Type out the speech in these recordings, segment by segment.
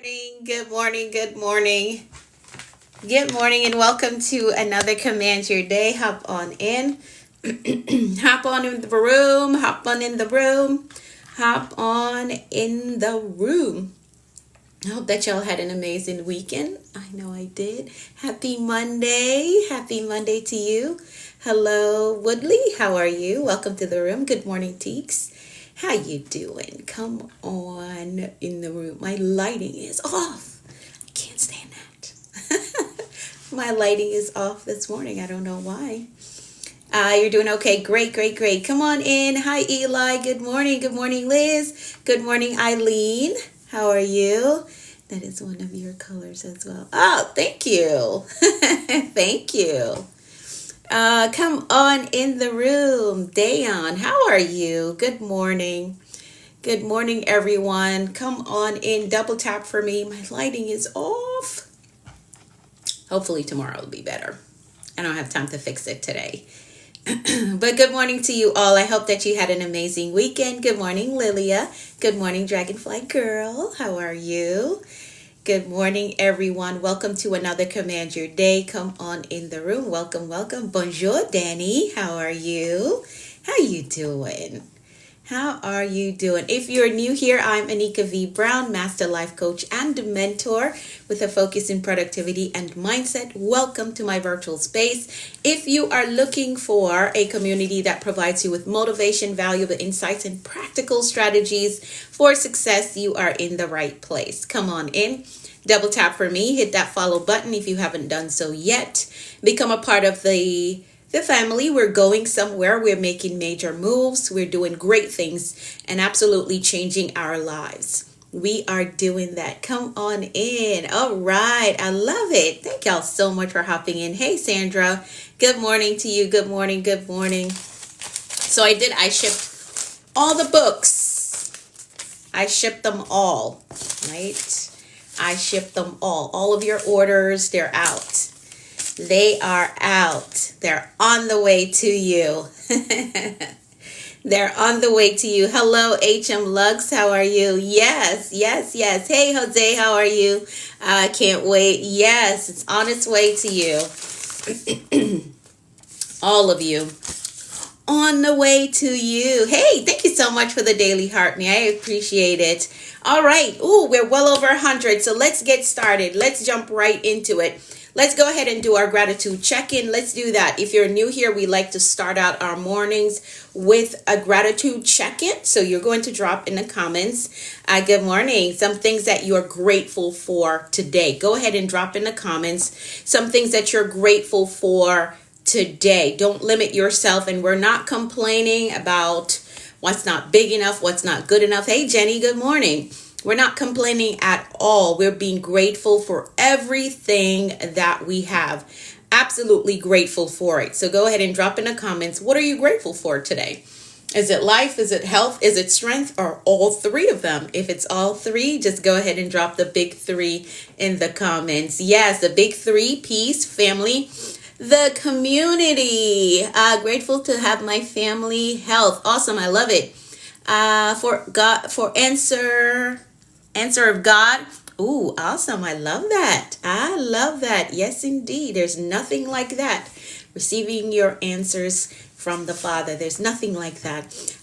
Good morning, good morning, good morning, and welcome to another Command Your Day. Hop on in, hop on in the room, hop on in the room, hop on in the room. I hope that y'all had an amazing weekend. I know I did. Happy Monday to you. Hello, Woodley. How are you? Welcome to the room. Good morning, Teeks. How you doing? Come on in the room. My lighting is off. I can't stand that. My lighting is off this morning. I don't know why. You're doing okay. Great, great, great. Come on in. Hi, Eli. Good morning. Good morning, Liz. Good morning, Eileen. How are you? That is one of your colors as well. Oh, thank you. Thank you. Come on in the room. Dayon, how are you? Good morning. Good morning, everyone. Come on in. Double tap for me. My lighting is off. Hopefully tomorrow will be better. I don't have time to fix it today. But good morning to you all. I hope that you had an amazing weekend. Good morning, Lilia. Good morning, Dragonfly Girl. How are you? Good morning, everyone. Welcome to another Command Your Day. Come on in the room. Welcome, welcome. Bonjour, Danny. How are you? How you doing? How are you doing? If you're new here, I'm Anika V. Brown, Master Life Coach and Mentor with a focus in productivity and mindset. Welcome to my virtual space. If you are looking for a community that provides you with motivation, valuable insights, and practical strategies for success, you are in the right place. Come on in. Double tap for me. Hit that follow button if you haven't done so yet. Become a part of the family. We're going somewhere. We're making major moves. We're doing great things and absolutely changing our lives. We are doing that. Come on in. All right. I love it. Thank y'all so much for hopping in. Hey, Sandra. Good morning to you. Good morning. Good morning. So I shipped all the books. I shipped them all, right? I shipped them all. All of your orders, they're out. They are out. They're on the way to you. They're on the way to you. Hello, HM Lux. How are you? Yes, yes, yes. Hey, Jose, how are you? I can't wait. Yes, it's on its way to you. All of you. On the way to you. Hey, thank you so much for the daily heart me. I appreciate it. All right. Ooh, we're well over 100. So let's get started. Let's jump right into it. Let's go ahead and do our gratitude check-in. Let's do that. If you're new here, we like to start out our mornings with a gratitude check-in. So you're going to drop in the comments, good morning, some things that you're grateful for today. Go ahead and drop in the comments some things that you're grateful for today. Don't limit yourself, and we're not complaining about what's not big enough, what's not good enough. Hey, Jenny, good morning. We're not complaining at all. We're being grateful for everything that we have. Absolutely grateful for it. So go ahead and drop in the comments. What are you grateful for today? Is it life? Is it health? Is it strength? Or all three of them? If it's all three, just go ahead and drop the big three in the comments. Yes, the big three: peace, family, the community. Grateful to have my family, health. Awesome. I love it. For God, for answer of God. Ooh, awesome. I love that. I love that. Yes, indeed. There's nothing like that. Receiving your answers from the Father. There's nothing like that.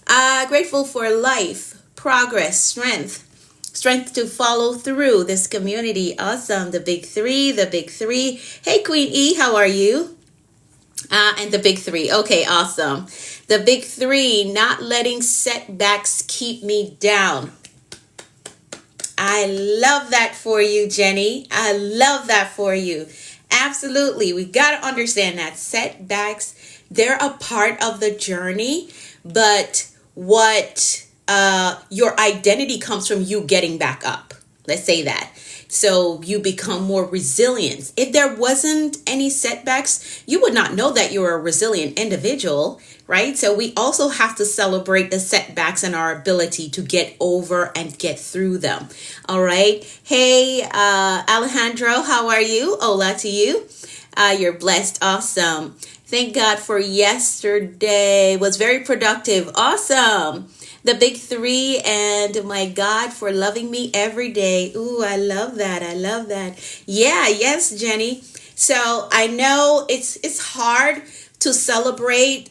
Grateful for life, progress, strength to follow through this community. Awesome. The big three, the big three. Hey, Queen E, how are you? And the big three. Okay, awesome. The big three, not letting setbacks keep me down. I love that for you, Jenny. I love that for you. Absolutely. We got to understand that setbacks, they're a part of the journey, but what your identity comes from you getting back up. Let's say that. So you become more resilient. If there wasn't any setbacks, you would not know that you're a resilient individual, right? So we also have to celebrate the setbacks and our ability to get over and get through them. All right. Hey, Alejandro, how are you? Hola to you. You're blessed. Awesome. Thank God for yesterday. Was very productive. Awesome. The big three, and my God for loving me every day. Ooh, I love that. I love that. Yeah, yes, Jenny. So I know it's hard to celebrate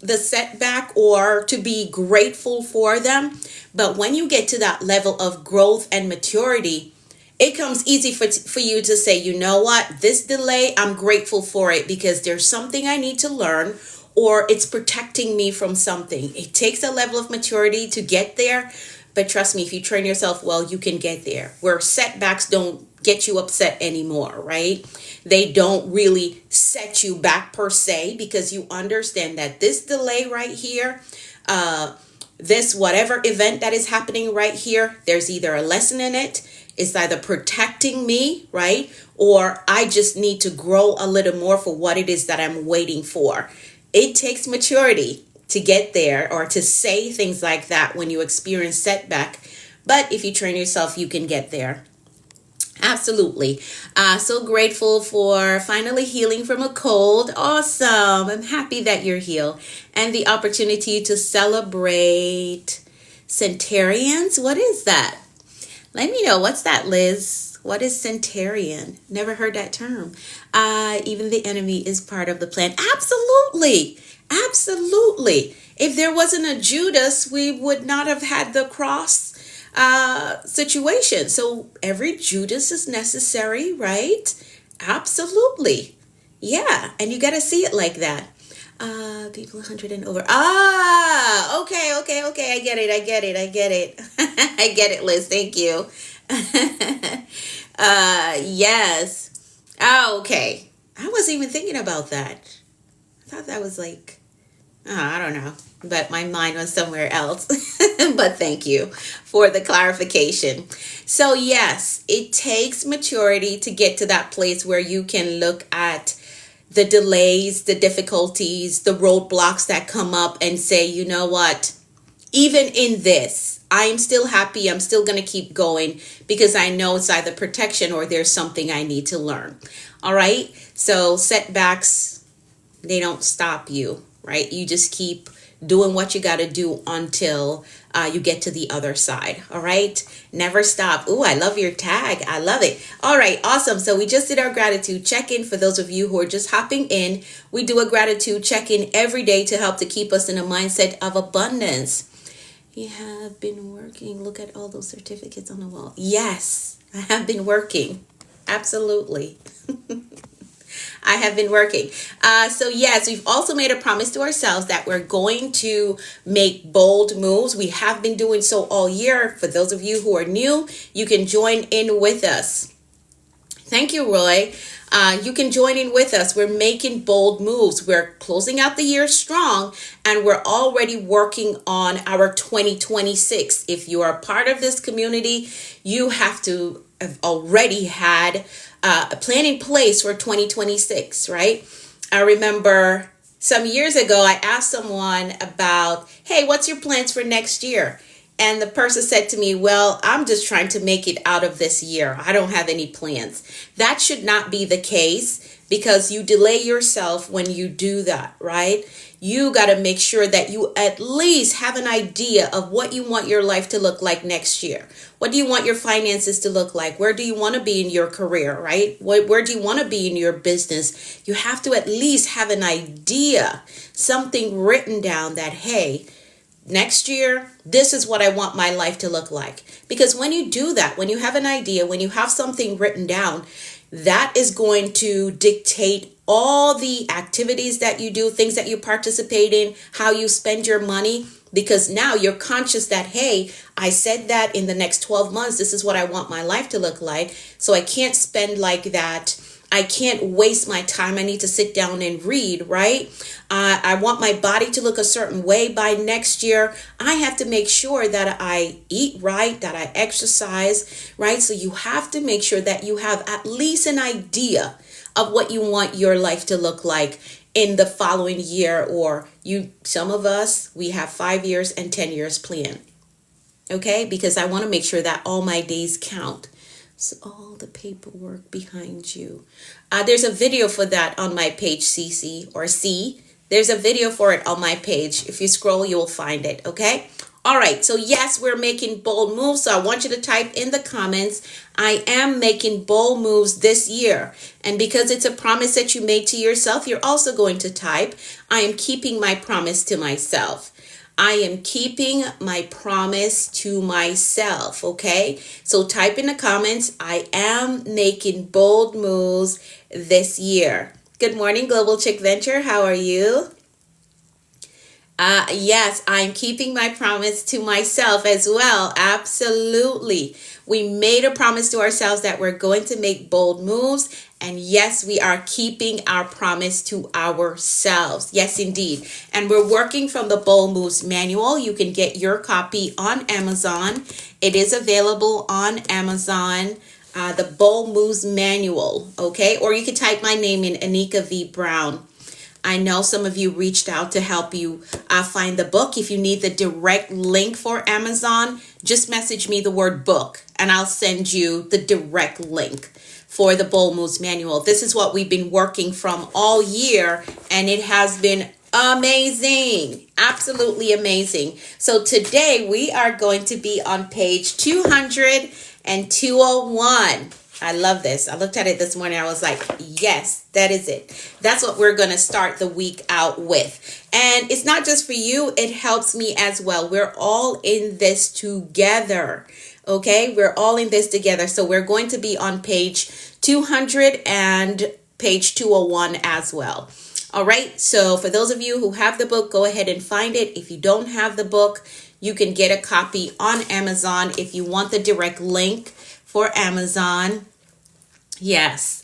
the setback or to be grateful for them, but when you get to that level of growth and maturity, it comes easy for you to say, you know what, this delay, I'm grateful for it because there's something I need to learn, or it's protecting me from something. It takes a level of maturity to get there, but trust me, if you train yourself well, you can get there. Where setbacks don't get you upset anymore, right? They don't really set you back per se, because you understand that this delay right here, this whatever event that is happening right here, there's either a lesson in it, it's either protecting me, right? Or I just need to grow a little more for what it is that I'm waiting for. It takes maturity to get there or to say things like that when you experience setback. But if you train yourself, you can get there. Absolutely. So grateful for finally healing from a cold. Awesome. I'm happy that you're healed. And the opportunity to celebrate centenarians. What is that? Let me know. What's that, Liz? What is centenarian? Never heard that term. Even the enemy is part of the plan. Absolutely. Absolutely. If there wasn't a Judas, we would not have had the cross situation. So every Judas is necessary, right? Absolutely. Yeah. And you got to see it like that. People 100 and over. Okay. I get it. I get it, Liz. Thank you. Yes. Okay. I wasn't even thinking about that. I thought that was like, I don't know, but my mind was somewhere else. But thank you for the clarification. So yes, it takes maturity to get to that place where you can look at the delays, the difficulties, the roadblocks that come up and say, you know what, even in this, I'm still happy. I'm still going to keep going because I know it's either protection or there's something I need to learn. All right. So setbacks, they don't stop you, right? You just keep doing what you got to do until you get to the other side. All right. Never stop. Ooh, I love your tag. I love it. All right. Awesome. So we just did our gratitude check-in. For those of you who are just hopping in, we do a gratitude check-in every day to help to keep us in a mindset of abundance. You have been working. Look at all those certificates on the wall. Yes, I have been working. Absolutely. I have been working. So yes, we've also made a promise to ourselves that we're going to make bold moves. We have been doing so all year. For those of you who are new, you can join in with us. Thank you, Roy. You can join in with us. We're making bold moves. We're closing out the year strong, and we're already working on our 2026. If you are a part of this community, you have to have already had a plan in place for 2026, right? I remember some years ago, I asked someone about, hey, what's your plans for next year? And the person said to me, well, I'm just trying to make it out of this year. I don't have any plans. That should not be the case, because you delay yourself when you do that, right? You got to make sure that you at least have an idea of what you want your life to look like next year. What do you want your finances to look like? Where do you want to be in your career, right? Where do you want to be in your business? You have to at least have an idea, something written down that, hey, next year, this is what I want my life to look like. Because when you do that, when you have an idea, when you have something written down, that is going to dictate all the activities that you do, things that you participate in, how you spend your money. Because now you're conscious that, hey, I said that in the next 12 months, this is what I want my life to look like. So I can't spend like that. I can't waste my time. I need to sit down and read, right? I want my body to look a certain way by next year. I have to make sure that I eat right, that I exercise, right? So you have to make sure that you have at least an idea of what you want your life to look like in the following year. Or some of us, we have 5 years and 10 years planned. Okay? Because I want to make sure that all my days count. So all the paperwork behind you. There's a video for that on my page, CC or C. There's a video for it on my page. If you scroll, you will find it. Okay. All right, so yes, we're making bold moves. So I want you to type in the comments, I am making bold moves this year. And because it's a promise that you made to yourself, you're also going to type, I am keeping my promise to myself. I am keeping my promise to myself, okay? So type in the comments, I am making bold moves this year. Good morning, Global Chick Venture. How are you? Yes, I'm keeping my promise to myself as well. Absolutely. We made a promise to ourselves that we're going to make bold moves. And yes, we are keeping our promise to ourselves. Yes, indeed. And we're working from the Bold Moves manual. You can get your copy on Amazon. It is available on Amazon. The Bold Moves manual. Okay. Or you can type my name in, Anika V. Brown. I know some of you reached out to help you find the book. If you need the direct link for Amazon, just message me the word book and I'll send you the direct link for the Bold Moves manual. This is what we've been working from all year and it has been amazing. Absolutely amazing. So today we are going to be on page 200 and 201. I love this. I looked at it this morning. I was like, yes, that is it. That's what we're going to start the week out with. And it's not just for you. It helps me as well. We're all in this together. Okay. We're all in this together. So we're going to be on page 200 and page 201 as well. All right. So for those of you who have the book, go ahead and find it. If you don't have the book, you can get a copy on Amazon. If you want the direct link for Amazon. Yes.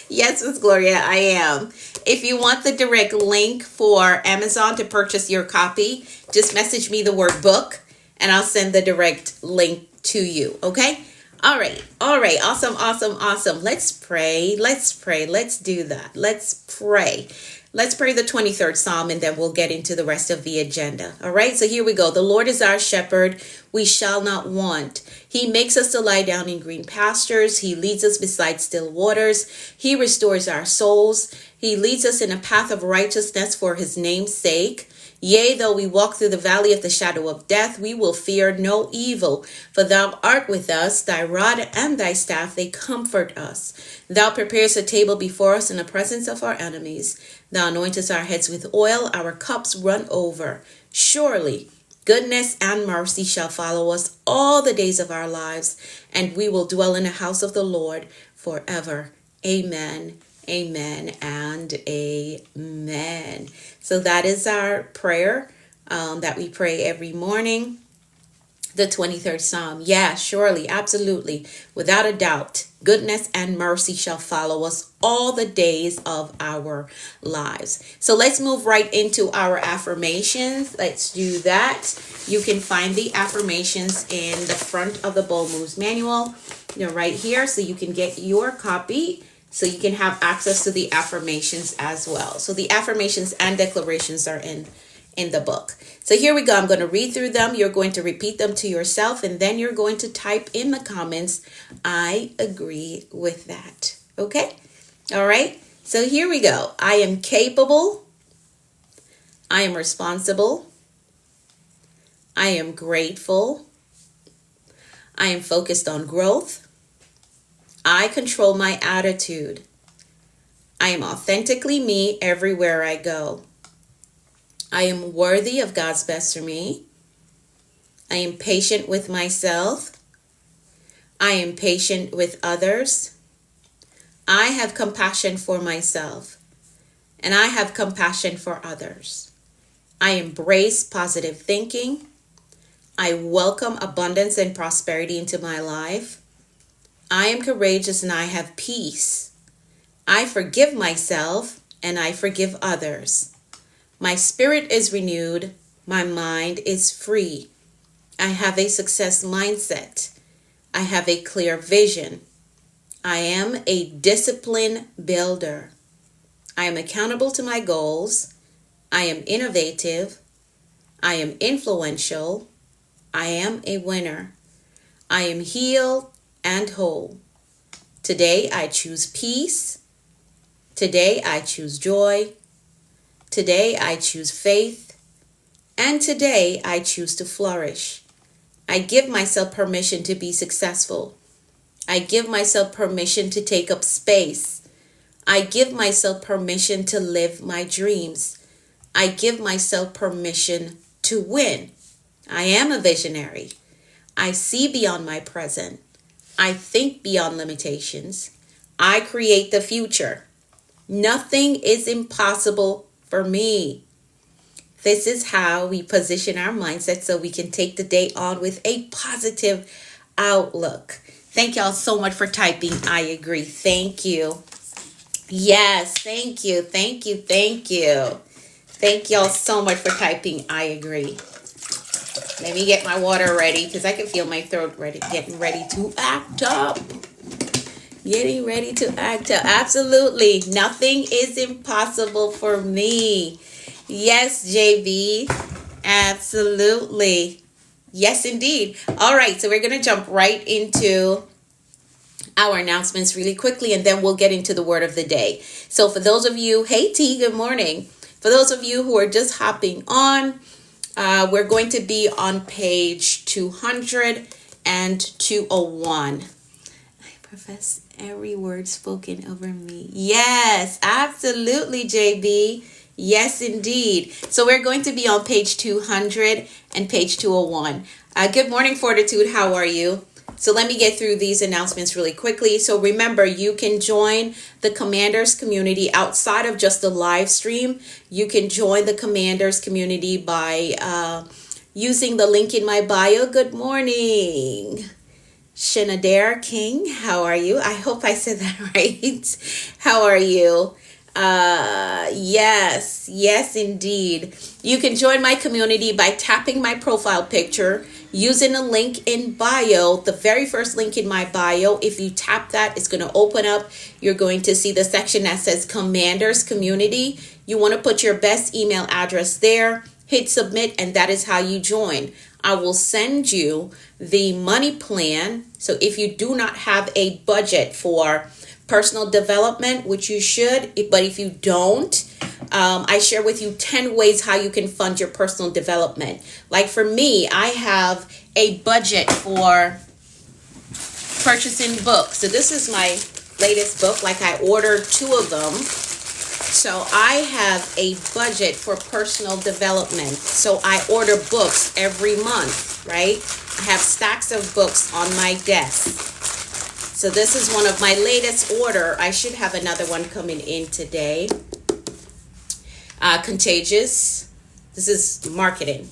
Yes, Miss Gloria, I am. If you want the direct link for Amazon to purchase your copy, just message me the word book and I'll send the direct link to you. Okay? All right. Awesome. Let's pray. Let's do that. Let's pray. Let's pray the 23rd Psalm and then we'll get into the rest of the agenda. All right, so here we go. The Lord is our shepherd. We shall not want. He makes us to lie down in green pastures. He leads us beside still waters. He restores our souls. He leads us in a path of righteousness for his name's sake. Yea, though we walk through the valley of the shadow of death, we will fear no evil. For thou art with us, thy rod and thy staff, they comfort us. Thou preparest a table before us in the presence of our enemies. Thou anointest our heads with oil, our cups run over. Surely goodness and mercy shall follow us all the days of our lives, and we will dwell in the house of the Lord forever. Amen. Amen and amen. So that is our prayer that we pray every morning. The 23rd Psalm. Yeah, surely, absolutely, without a doubt, goodness and mercy shall follow us all the days of our lives. So let's move right into our affirmations. Let's do that. You can find the affirmations in the front of the Bold Moves manual. They're right here, so you can get your copy. So you can have access to the affirmations as well. So the affirmations and declarations are in the book. So here we go. I'm going to read through them. You're going to repeat them to yourself, and then you're going to type in the comments, I agree with that. Okay? All right. So here we go. I am capable. I am responsible. I am grateful. I am focused on growth. I control my attitude. I am authentically me everywhere I go. I am worthy of God's best for me. I am patient with myself. I am patient with others. I have compassion for myself, and I have compassion for others. I embrace positive thinking. I welcome abundance and prosperity into my life. I am courageous and I have peace. I forgive myself and I forgive others. My spirit is renewed. My mind is free. I have a success mindset. I have a clear vision. I am a discipline builder. I am accountable to my goals. I am innovative. I am influential. I am a winner. I am healed and whole. Today I choose peace. Today I choose joy. Today I choose faith. And today I choose to flourish. I give myself permission to be successful. I give myself permission to take up space. I give myself permission to live my dreams. I give myself permission to win. I am a visionary. I see beyond my present. I think beyond limitations. I create the future. Nothing is impossible for me. This is how we position our mindset so we can take the day on with a positive outlook. Thank y'all so much for typing. I agree. Thank you. Yes, thank you. Thank you. Thank you. Thank y'all so much for typing. I agree. Let me get my water ready because I can feel my throat getting ready to act up. Getting ready to act up. Absolutely. Nothing is impossible for me. Yes, JB. Absolutely. Yes, indeed. All right. So we're going to jump right into our announcements really quickly, and then we'll get into the word of the day. So for those of you, hey T, good morning. For those of you who are just hopping on, we're going to be on page 200 and 201. I profess every word spoken over me. Yes, absolutely, JB. Yes, indeed. So we're going to be on page 200 and page 201. Good morning, Fortitude. How are you? So let me get through these announcements really quickly. So remember, you can join the Commanders community outside of just the live stream. You can join the Commanders community by using the link in my bio. Good morning. Shanadair King, how are you? I hope I said that right. How are you? Yes, indeed. You can join my community by tapping my profile picture using a link in bio, the very first link in my bio. If you tap that, it's going to open up. You're going to see the section that says Commanders Community. You want to put your best email address there, hit submit, and that is how you join. I will send you the money plan. So if you do not have a budget for personal development, which you should, but if you don't, I share with you 10 ways how you can fund your personal development. Like for me, I have a budget for purchasing books. So this is my latest book. Like I ordered 2 of them. So I have a budget for personal development. So I order books every month, right? I have stacks of books on my desk. So this is one of my latest order. I should have another one coming in today. Contagious. This is marketing.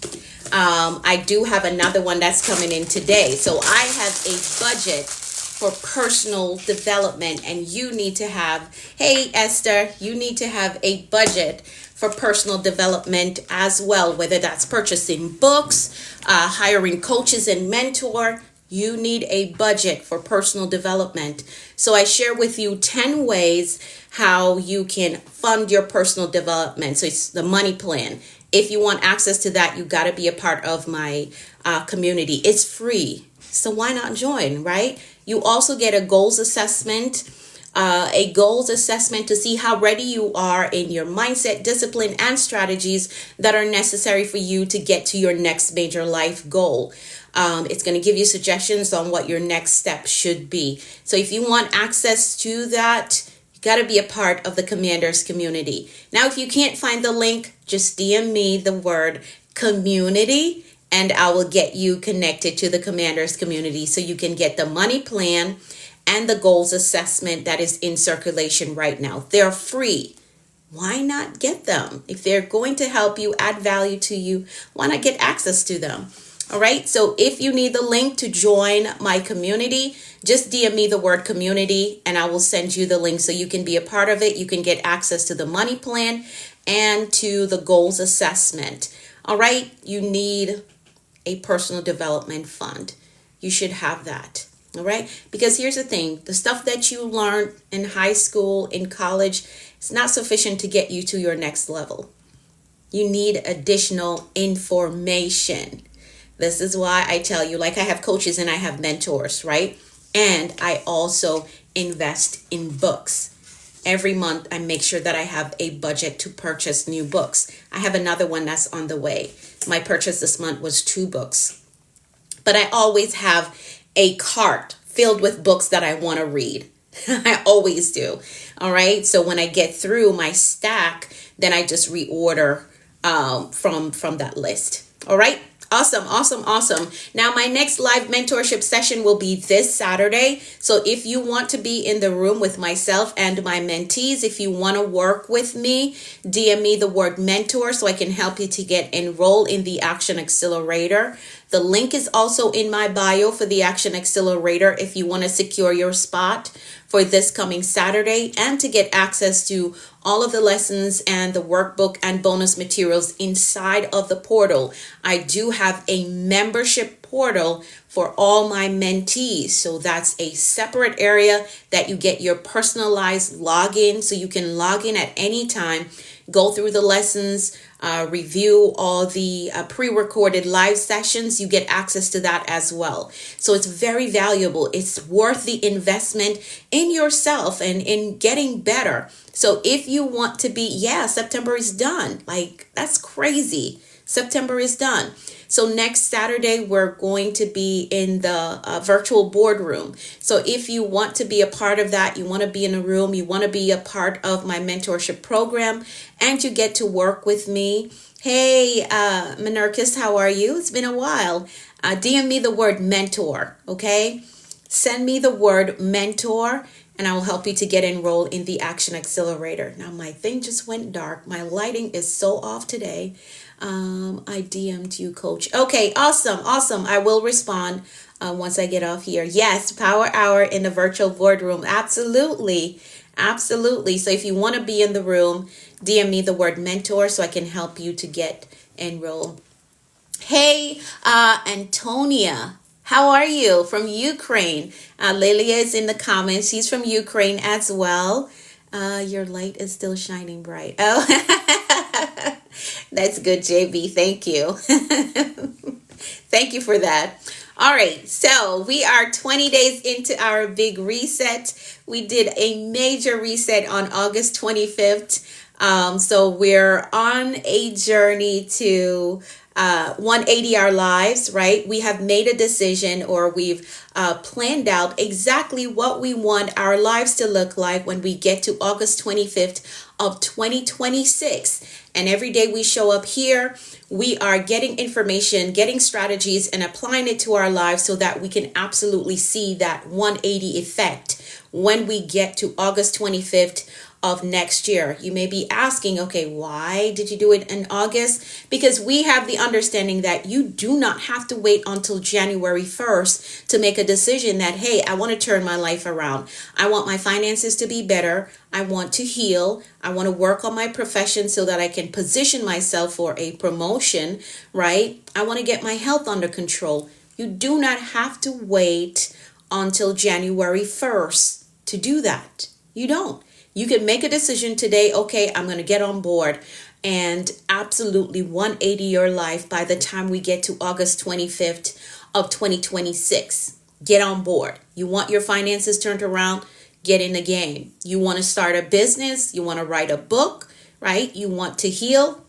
I do have another one that's coming in today. So I have a budget for personal development, and you need to have, hey Esther, you need to have a budget for personal development as well, whether that's purchasing books, hiring coaches and mentor. You need a budget for personal development. So I share with you 10 ways how you can fund your personal development. So it's the money plan. If you want access to that, you got to be a part of my community. It's free. So why not join, right? You also get a goals assessment to see how ready you are in your mindset, discipline, and strategies that are necessary for you to get to your next major life goal. It's going to give you suggestions on what your next step should be. So if you want access to that, you got to be a part of the Commanders community. Now, if you can't find the link, just DM me the word community, and I will get you connected to the Commanders community so you can get the money plan and the goals assessment that is in circulation right now. They're free. Why not get them? If they're going to help you, add value to you, why not get access to them? All right. So if you need the link to join my community, just DM me the word community and I will send you the link so you can be a part of it. You can get access to the money plan and to the goals assessment. All right. You need a personal development fund. You should have that. All right. Because here's the thing. The stuff that you learned in high school, in college, it's not sufficient to get you to your next level. You need additional information. This is why I tell you, like I have coaches and I have mentors, right? And I also invest in books. Every month, I make sure that I have a budget to purchase new books. I have another one that's on the way. My purchase this month was 2 books. But I always have a cart filled with books that I want to read. I always do. All right. So when I get through my stack, then I just reorder from that list. All right. Awesome, awesome, awesome. Now, my next live mentorship session will be this Saturday. So if you want to be in the room with myself and my mentees, if you want to work with me, DM me the word mentor so I can help you to get enrolled in the Action Accelerator. The link is also in my bio for the Action Accelerator if you want to secure your spot for this coming Saturday and to get access to all of the lessons and the workbook and bonus materials inside of the portal. I do have a membership portal for all my mentees. So that's a separate area that you get your personalized login. So you can log in at any time, go through the lessons, review all the pre-recorded live sessions. You get access to that as well. So it's very valuable. It's worth the investment in yourself and in getting better. So if you want to be, September is done. Like, that's crazy. September is done. So next Saturday, we're going to be in the virtual boardroom. So if you want to be a part of that, you want to be in a room, you want to be a part of my mentorship program, and you get to work with me. Hey, Minarkis, how are you? It's been a while. DM me the word mentor, okay? Send me the word mentor, and I will help you to get enrolled in the Action Accelerator. Now, my thing just went dark. My lighting is so off today. I DM'd you, coach. Okay, awesome. I will respond once I get off here. Yes, Power Hour in the virtual boardroom. Absolutely. So if you want to be in the room, DM me the word mentor so I can help you to get enrolled. Hey, Antonia. How are you? From Ukraine. Lilia is in the comments. She's from Ukraine as well. Your light is still shining bright. Oh, that's good, JB. Thank you. Thank you for that. All right. So we are 20 days into our big reset. We did a major reset on August 25th. So we're on a journey to 180 our lives, right? We have made a decision, or we've planned out exactly what we want our lives to look like when we get to August 25th of 2026. And every day we show up here, we are getting information, getting strategies, and applying it to our lives so that we can absolutely see that 180 effect when we get to August 25th of next year. You may be asking, okay, why did you do it in August? Because we have the understanding that you do not have to wait until January 1st to make a decision that, hey, I want to turn my life around. I want my finances to be better. I want to heal. I want to work on my profession so that I can position myself for a promotion, right? I want to get my health under control. You do not have to wait until January 1st to do that. You don't. You can make a decision today. Okay, I'm going to get on board and absolutely 180 your life by the time we get to August 25th of 2026. Get on board. You want your finances turned around? Get in the game. You want to start a business? You want to write a book, right? You want to heal?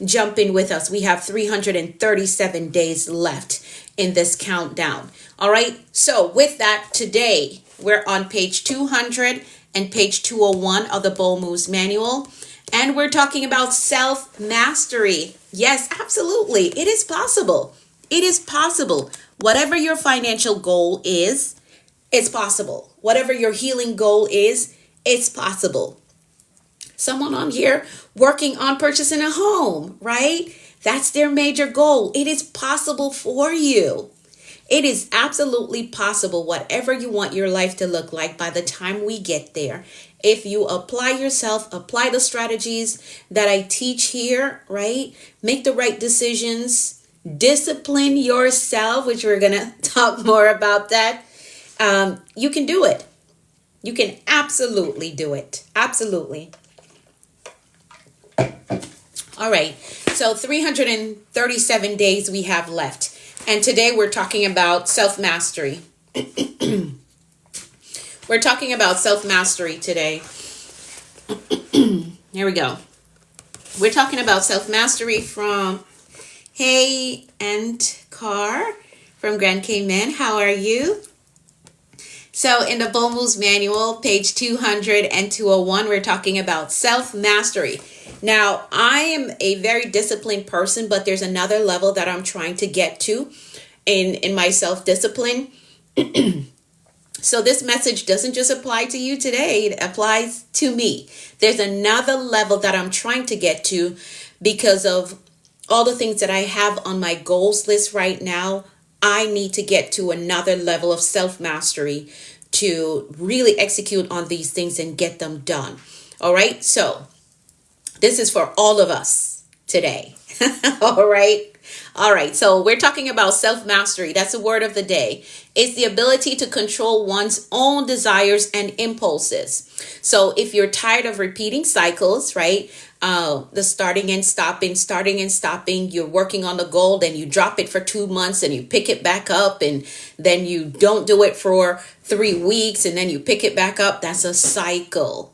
Jump in with us. We have 337 days left in this countdown. All right. So with that, today we're on page 200 and page 201 of the Bold Moves Manual. And we're talking about self-mastery. Yes, absolutely. It is possible. It is possible. Whatever your financial goal is, it's possible. Whatever your healing goal is, it's possible. Someone on here working on purchasing a home, right? That's their major goal. It is possible for you. It is absolutely possible, whatever you want your life to look like by the time we get there. If you apply yourself, apply the strategies that I teach here, right? Make the right decisions, discipline yourself, which we're going to talk more about that. You can do it. You can absolutely do it. Absolutely. All right. So 337 days we have left. And today we're talking about self-mastery. We're talking about self-mastery today. Here we go. We're talking about self-mastery from Hey, Ant Carr from Grand Cayman. How are you? So, in the Bold Moves Manual, page 200 and 201, we're talking about self mastery. Now, I am a very disciplined person, but there's another level that I'm trying to get to in my self discipline. So, this message doesn't just apply to you today, it applies to me. There's another level that I'm trying to get to because of all the things that I have on my goals list right now. I need to get to another level of self mastery to really execute on these things and get them done. All right. So this is for all of us today. All right. All right. So we're talking about self mastery. That's the word of the day. It's the ability to control one's own desires and impulses. So if you're tired of repeating cycles, right? The starting and stopping, you're working on the goal, then you drop it for 2 months and you pick it back up, and then you don't do it for 3 weeks and then you pick it back up. That's a cycle.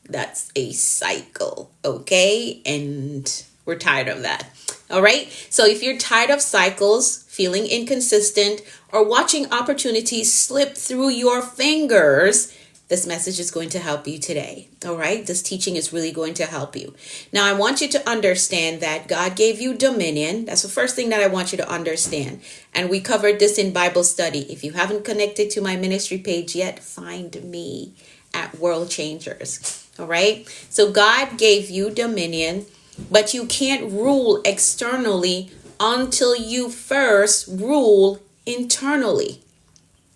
That's a cycle. Okay. And we're tired of that. All right. So if you're tired of cycles, feeling inconsistent, or watching opportunities slip through your fingers, this message is going to help you today. All right. This teaching is really going to help you. Now, I want you to understand that God gave you dominion. That's the first thing that I want you to understand. And we covered this in Bible study. If you haven't connected to my ministry page yet, find me at World Changers. All right. So God gave you dominion, but you can't rule externally until you first rule internally.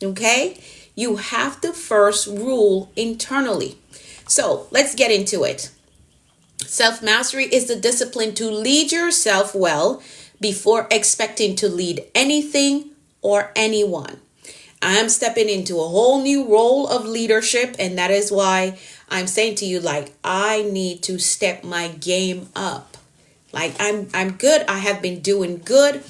Okay? You have to first rule internally. So let's get into it. Self-mastery is the discipline to lead yourself well before expecting to lead anything or anyone. I am stepping into a whole new role of leadership, and that is why I'm saying to you, like, I need to step my game up. Like, I'm good. I have been doing good,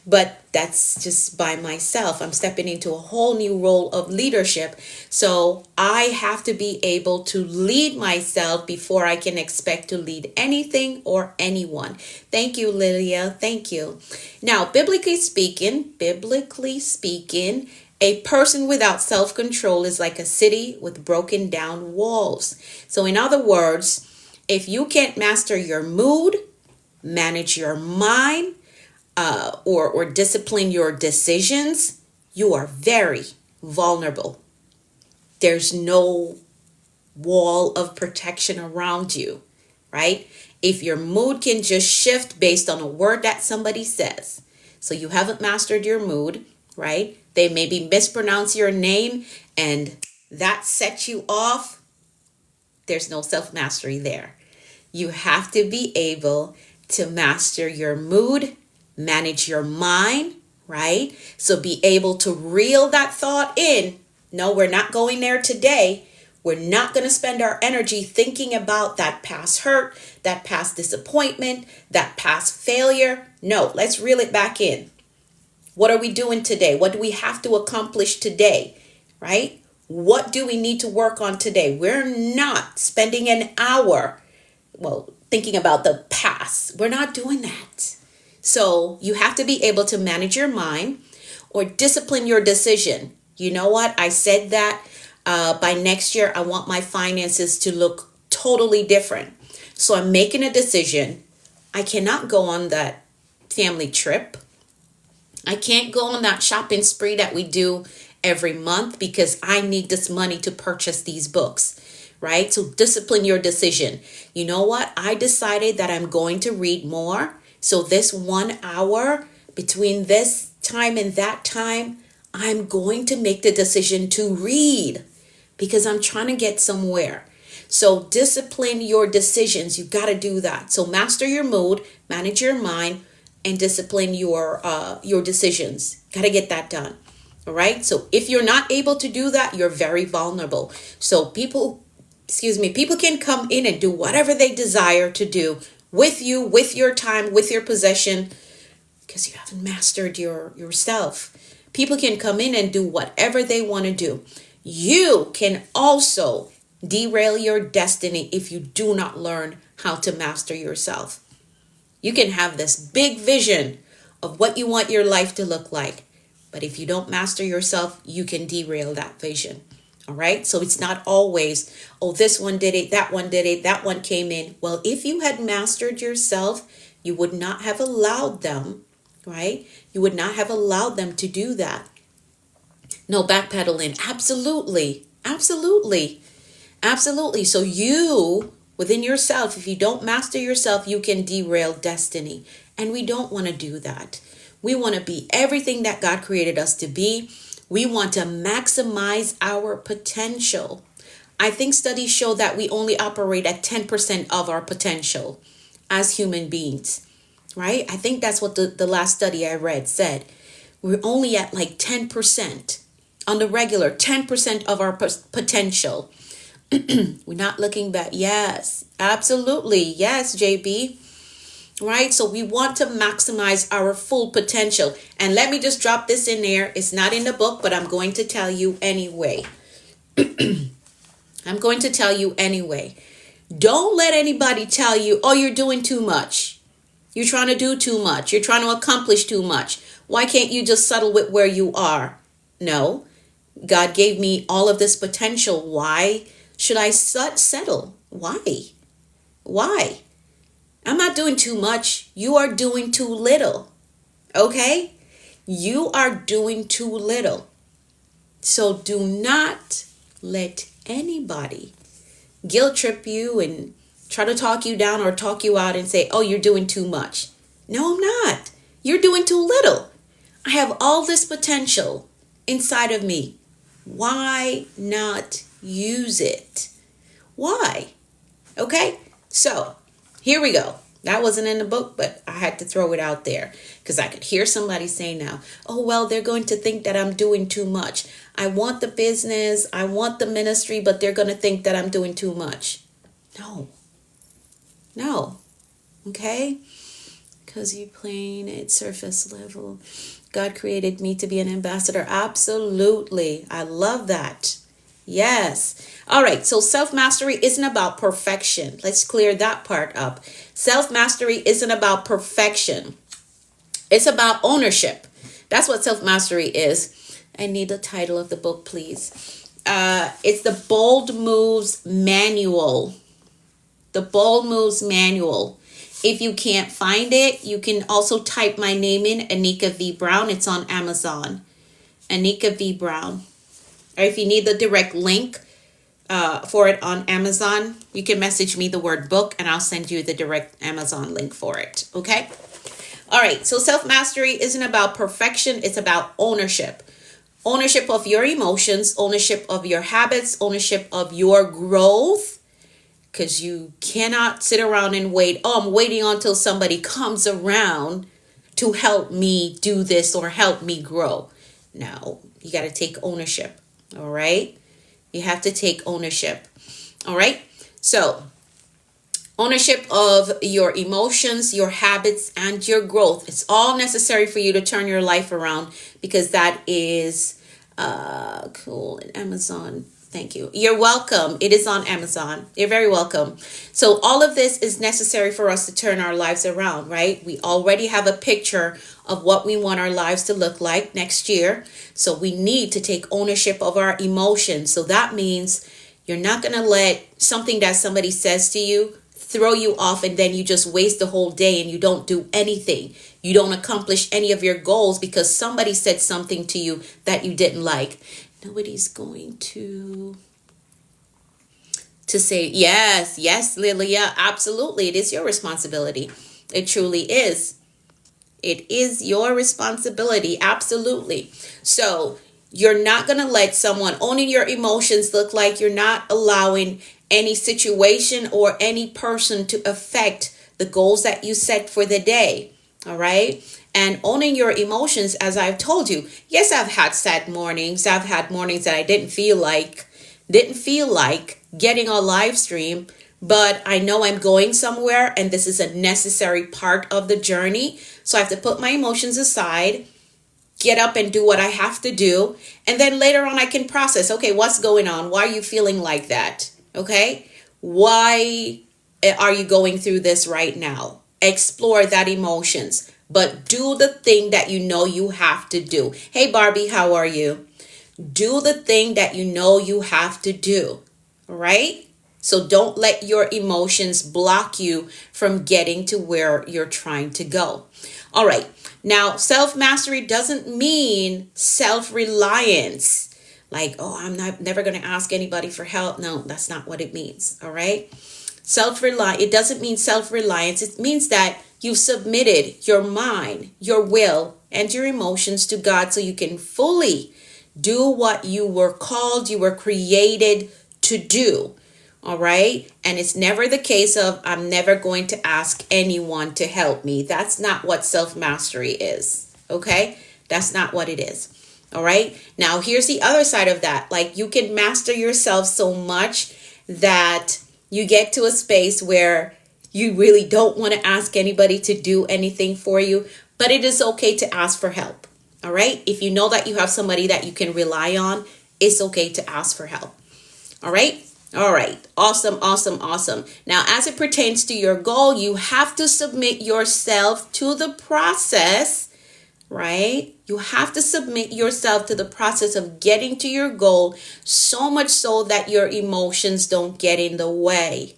but that's just by myself. I'm stepping into a whole new role of leadership. So I have to be able to lead myself before I can expect to lead anything or anyone. Thank you, Lilia. Thank you. Now, biblically speaking, a person without self-control is like a city with broken down walls. So in other words, if you can't master your mood, manage your mind, or discipline your decisions, you are very vulnerable. There's no wall of protection around you, right? If your mood can just shift based on a word that somebody says, so you haven't mastered your mood, right? They maybe mispronounce your name and that sets you off. There's no self-mastery there. You have to be able to master your mood, manage your mind, right? So be able to reel that thought in. No, we're not going there today. We're not going to spend our energy thinking about that past hurt, that past disappointment, that past failure. No, let's reel it back in. What are we doing today? What do we have to accomplish today, right? What do we need to work on today? We're not spending an hour, thinking about the past. We're not doing that. So you have to be able to manage your mind or discipline your decision. You know what? I said that by next year, I want my finances to look totally different. So I'm making a decision. I cannot go on that family trip. I can't go on that shopping spree that we do every month because I need this money to purchase these books, right? So discipline your decision. You know what? I decided that I'm going to read more. So this 1 hour between this time and that time, I'm going to make the decision to read because I'm trying to get somewhere. So discipline your decisions. You got to do that. So master your mood, manage your mind, and discipline your decisions. Got to get that done. All right. So if you're not able to do that, you're very vulnerable. So people can come in and do whatever they desire to do with you, with your time, with your possession, because you haven't mastered yourself. People can come in and do whatever they want to do. You can also derail your destiny if you do not learn how to master yourself. You can have this big vision of what you want your life to look like. But if you don't master yourself, you can derail that vision. All right. So it's not always, oh, this one did it, that one did it, that one came in. Well, if you had mastered yourself, you would not have allowed them, right? You would not have allowed them to do that. No backpedaling. Absolutely. Absolutely. Absolutely. So you, within yourself, if you don't master yourself, you can derail destiny. And we don't want to do that. We want to be everything that God created us to be. We want to maximize our potential. I think studies show that we only operate at 10% of our potential as human beings, right? I think that's what the last study I read said. We're only at like 10% on the regular, 10% of our potential. We're not looking back. Yes, absolutely. Yes, JB. Right? So we want to maximize our full potential. And let me just drop this in there. It's not in the book, but I'm going to tell you anyway. I'm going to tell you anyway. Don't let anybody tell you, oh, you're doing too much. You're trying to do too much. You're trying to accomplish too much. Why can't you just settle with where you are? No. God gave me all of this potential. Why should I settle? Why? Why? I'm not doing too much. You are doing too little. Okay? You are doing too little. So do not let anybody guilt trip you and try to talk you down or talk you out and say, oh, you're doing too much. No, I'm not. You're doing too little. I have all this potential inside of me. Why not use it? Why? Okay? So here we go. That wasn't in the book, but I had to throw it out there because I could hear somebody say now, oh, well, they're going to think that I'm doing too much. I want the business, I want the ministry, but they're going to think that I'm doing too much. No. Okay? Because you're playing at surface level. God created me to be an ambassador. Absolutely. I love that. Yes. All right. So self-mastery isn't about perfection. Let's clear that part up. Self-mastery isn't about perfection. It's about ownership. That's what self-mastery is. I need the title of the book, please. It's the Bold Moves Manual. The Bold Moves Manual. If you can't find it, you can also type my name in, Anika V. Brown. It's on Amazon. Anika V. Brown. Or if you need the direct link for it on Amazon, you can message me the word book and I'll send you the direct Amazon link for it. Okay? All right. So self-mastery isn't about perfection. It's about ownership. Ownership of your emotions, ownership of your habits, ownership of your growth. Because you cannot sit around and wait. Oh, I'm waiting until somebody comes around to help me do this or help me grow. No, you got to take ownership. All right. You have to take ownership. All right. So ownership of your emotions, your habits, and your growth. It's all necessary for you to turn your life around because that is cool. Amazon. Thank you. You're welcome. It is on Amazon. You're very welcome. So all of this is necessary for us to turn our lives around, right? We already have a picture of what we want our lives to look like next year. So we need to take ownership of our emotions. So that means you're not going to let something that somebody says to you throw you off and then you just waste the whole day and you don't do anything. You don't accomplish any of your goals because somebody said something to you that you didn't like. Nobody's going to say, yes, Lilia, absolutely. It is your responsibility. It truly is. It is your responsibility. Absolutely. So you're not going to let someone owning your emotions look like you're not allowing any situation or any person to affect the goals that you set for the day. All right. And owning your emotions, as I've told you, yes, I've had sad mornings. I've had mornings that I didn't feel like getting a live stream, but I know I'm going somewhere and this is a necessary part of the journey. So I have to put my emotions aside, get up and do what I have to do. And then later on I can process, okay, what's going on? Why are you feeling like that? Okay. Why are you going through this right now? explore that emotions, but do the thing that you know you have to do. Hey Barbie, how are you? Do the thing that you know you have to do, right? So don't let your emotions block you from getting to where you're trying to go. All right. Now, self-mastery doesn't mean self-reliance. Like, oh, I'm never going to ask anybody for help. No, that's not what it means. All right. It doesn't mean self-reliance. It means that you've submitted your mind, your will, and your emotions to God so you can fully do what you were called, you were created to do. All right. And it's never the case of, I'm never going to ask anyone to help me. That's not what self-mastery is. Okay. That's not what it is. All right. Now, here's the other side of that. Like, you can master yourself so much that you get to a space where you really don't want to ask anybody to do anything for you, but it is okay to ask for help. All right. If you know that you have somebody that you can rely on, it's okay to ask for help. All right. All right. Awesome. Awesome. Awesome. Now, as it pertains to your goal, you have to submit yourself to the process, right? You have to submit yourself to the process of getting to your goal, so much so that your emotions don't get in the way.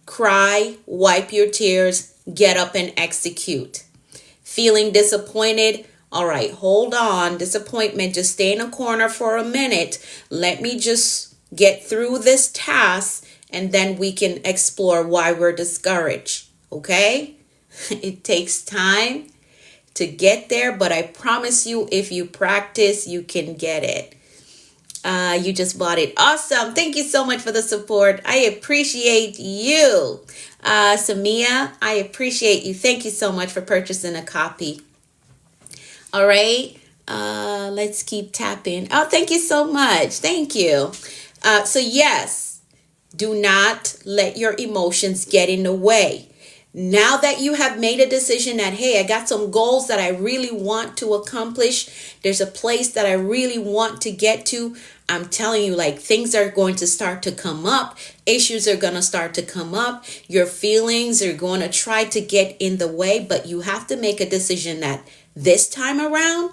Cry, wipe your tears, get up and execute. Feeling disappointed? All right, hold on. Disappointment, just stay in a corner for a minute. Let me just get through this task, and then we can explore why we're discouraged. Okay? It takes time to get there, but I promise you, if you practice, you can get it. You just bought it. Awesome. Thank you so much for the support. I appreciate you. Samia, I appreciate you. Thank you so much for purchasing a copy. All right. Let's keep tapping. Oh, thank you so much. Thank you. So yes, do not let your emotions get in the way. Now that you have made a decision that, hey, I got some goals that I really want to accomplish. There's a place that I really want to get to. I'm telling you, like, things are going to start to come up. Issues are going to start to come up. Your feelings are going to try to get in the way, but you have to make a decision that this time around,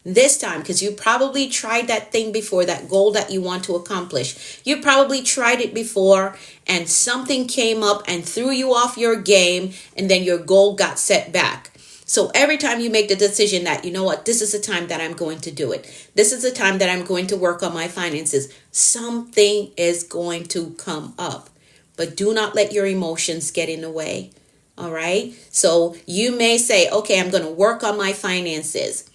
because you probably tried that thing before, that goal that you want to accomplish. You probably tried it before and something came up and threw you off your game, and then your goal got set back. So every time you make the decision that, you know what, this is the time that I'm going to do it. This is the time that I'm going to work on my finances. Something is going to come up, but do not let your emotions get in the way. All right. So you may say, okay, I'm going to work on my finances,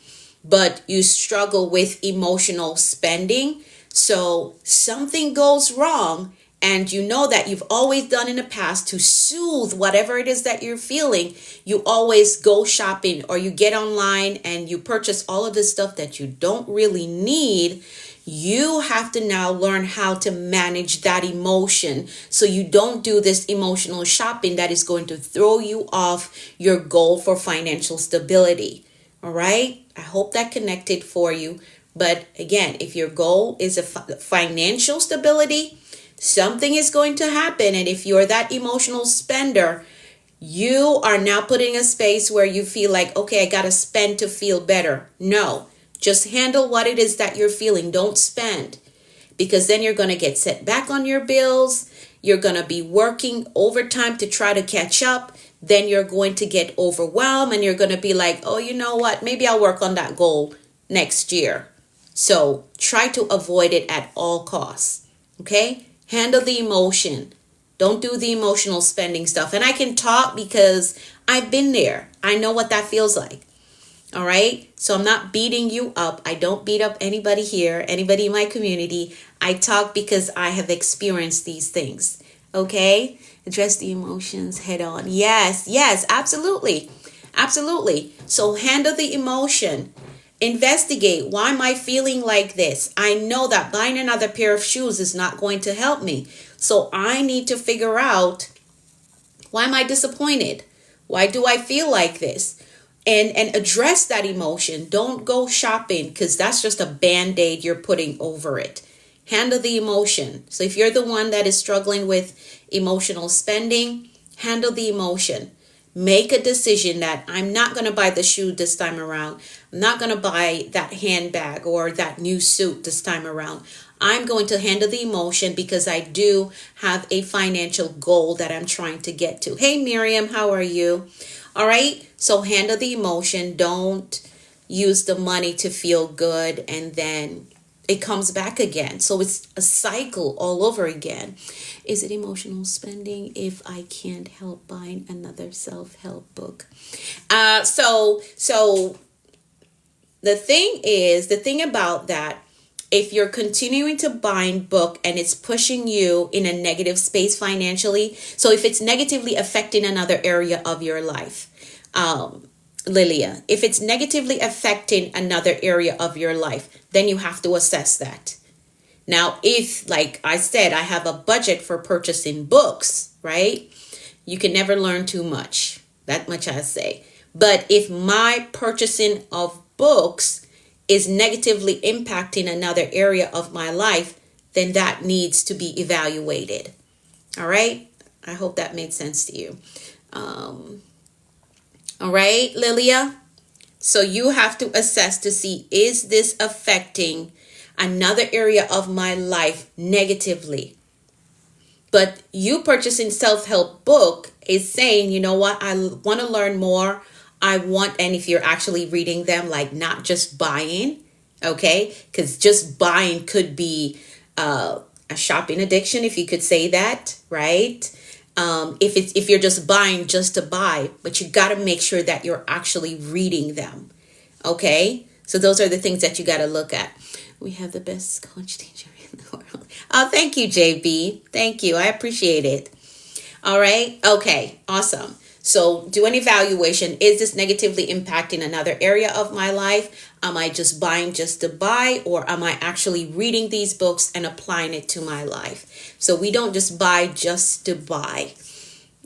but you struggle with emotional spending. So something goes wrong, and you know that you've always done in the past to soothe whatever it is that you're feeling. You always go shopping, or you get online and you purchase all of this stuff that you don't really need. You have to now learn how to manage that emotion so you don't do this emotional shopping that is going to throw you off your goal for financial stability. All right. I hope that connected for you. But again, if your goal is a financial stability, something is going to happen. And if you're that emotional spender, you are now putting a space where you feel like, okay, I got to spend to feel better. No, just handle what it is that you're feeling. Don't spend, because then you're going to get set back on your bills. You're going to be working overtime to try to catch up. Then you're going to get overwhelmed, and you're going to be like, oh, you know what? Maybe I'll work on that goal next year. So try to avoid it at all costs. Okay? Handle the emotion. Don't do the emotional spending stuff. And I can talk because I've been there. I know what that feels like. All right? So I'm not beating you up. I don't beat up anybody here, anybody in my community. I talk because I have experienced these things. Okay? Address the emotions head on. Yes, absolutely. Absolutely. So handle the emotion. Investigate. Why am I feeling like this? I know that buying another pair of shoes is not going to help me. So I need to figure out, why am I disappointed? Why do I feel like this? And address that emotion. Don't go shopping, because that's just a band-aid you're putting over it. Handle the emotion. So if you're the one that is struggling with emotional spending, handle the emotion. Make a decision that I'm not going to buy the shoe this time around. I'm not going to buy that handbag or that new suit this time around. I'm going to handle the emotion because I do have a financial goal that I'm trying to get to. Hey, Miriam, how are you? All right. So handle the emotion. Don't use the money to feel good and then it comes back again. So it's a cycle all over again. Is it emotional spending if I can't help buying another self-help book? So the thing about that, if you're continuing to buy book and it's pushing you in a negative space financially, so if it's negatively affecting another area of your life, Lilia, if it's negatively affecting another area of your life, then you have to assess that. Now, if, like I said, I have a budget for purchasing books, right? You can never learn too much. That much I say. But if my purchasing of books is negatively impacting another area of my life, then that needs to be evaluated. All right? I hope that made sense to you. All right, Lilia? So you have to assess to see, is this affecting another area of my life negatively? But you purchasing self-help book is saying, you know what, I want to learn more. And if you're actually reading them, like not just buying, okay? Because just buying could be a shopping addiction, if you could say that, right? If you're just buying just to buy, but you got to make sure that you're actually reading them, okay? So those are the things that you got to look at. We have the best coach teacher in the world. Oh, thank you, JB. Thank you. I appreciate it. All right. Okay. Awesome. So do an evaluation. Is this negatively impacting another area of my life? Am I just buying just to buy, or am I actually reading these books and applying it to my life? So we don't just buy just to buy.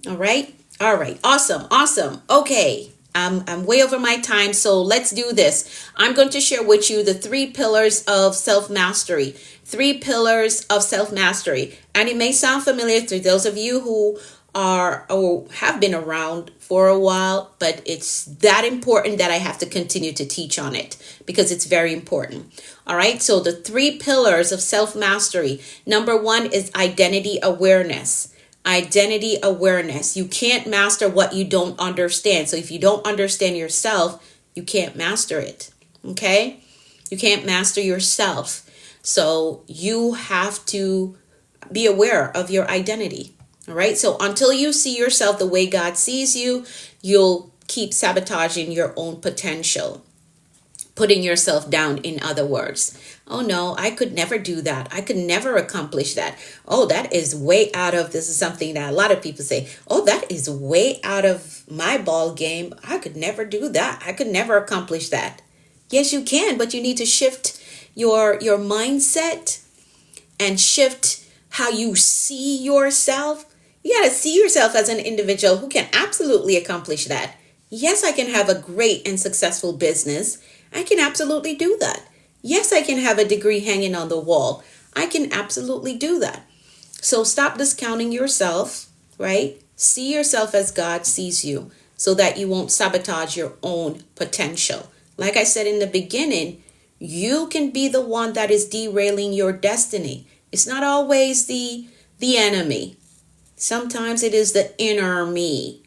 All right. All right. Awesome. Awesome. Okay. I'm way over my time, so let's do this. I'm going to share with you the 3 pillars of self-mastery. 3 pillars of self-mastery. And it may sound familiar to those of you who are or have been around for a while, but it's that important that I have to continue to teach on it because it's very important. All right, so the 3 pillars of self-mastery. Number 1 is identity awareness. Identity awareness. You can't master what you don't understand. So if you don't understand yourself, you can't master it. Okay? You can't master yourself. So you have to be aware of your identity. All right? So until you see yourself the way God sees you, you'll keep sabotaging your own potential. Putting yourself down, in other words. Oh no, I could never do that. I could never accomplish that. Oh, that is way out of, this is something that a lot of people say, oh, that is way out of my ball game. I could never do that. I could never accomplish that. Yes, you can, but you need to shift your mindset and shift how you see yourself. You got to see yourself as an individual who can absolutely accomplish that. Yes, I can have a great and successful business. I can absolutely do that. Yes, I can have a degree hanging on the wall. I can absolutely do that. So stop discounting yourself, right? See yourself as God sees you so that you won't sabotage your own potential. Like I said in the beginning, you can be the one that is derailing your destiny. It's not always the enemy. Sometimes it is the inner me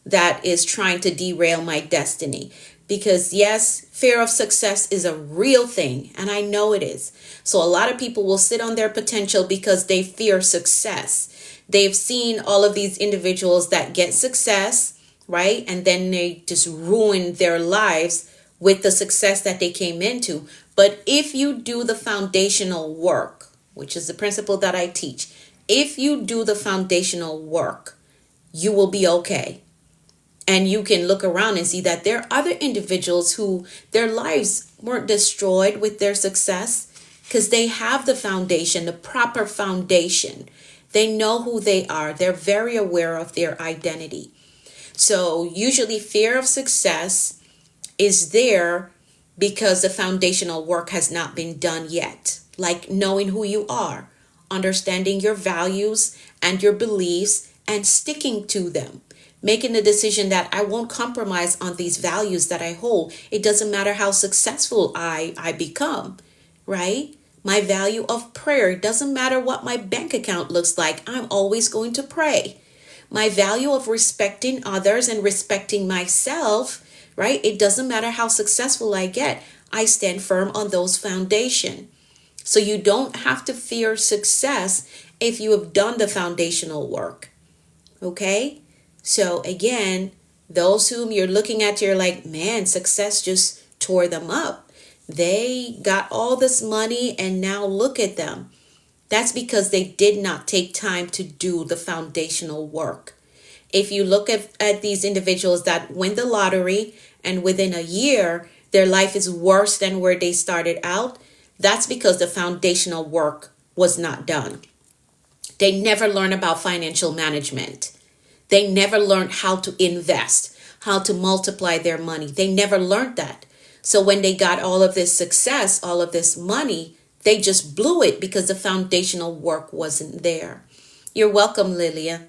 that is trying to derail my destiny. Because yes, fear of success is a real thing, and I know it is. So a lot of people will sit on their potential because they fear success. They've seen all of these individuals that get success, right? And then they just ruin their lives with the success that they came into. But if you do the foundational work, which is the principle that I teach, if you do the foundational work, you will be okay. And you can look around and see that there are other individuals who their lives weren't destroyed with their success because they have the foundation, the proper foundation. They know who they are. They're very aware of their identity. So usually fear of success is there because the foundational work has not been done yet. Like knowing who you are, understanding your values and your beliefs and sticking to them. Making the decision that I won't compromise on these values that I hold. It doesn't matter how successful I become, right? My value of prayer. It doesn't matter what my bank account looks like. I'm always going to pray. My value of respecting others and respecting myself, right? It doesn't matter how successful I get. I stand firm on those foundation. So you don't have to fear success if you have done the foundational work. Okay? So again, those whom you're looking at, you're like, man, success just tore them up. They got all this money and now look at them. That's because they did not take time to do the foundational work. If you look at these individuals that win the lottery and within a year, their life is worse than where they started out, that's because the foundational work was not done. They never learn about financial management. They never learned how to invest, how to multiply their money. They never learned that. So when they got all of this success, all of this money, they just blew it because the foundational work wasn't there. You're welcome, Lilia.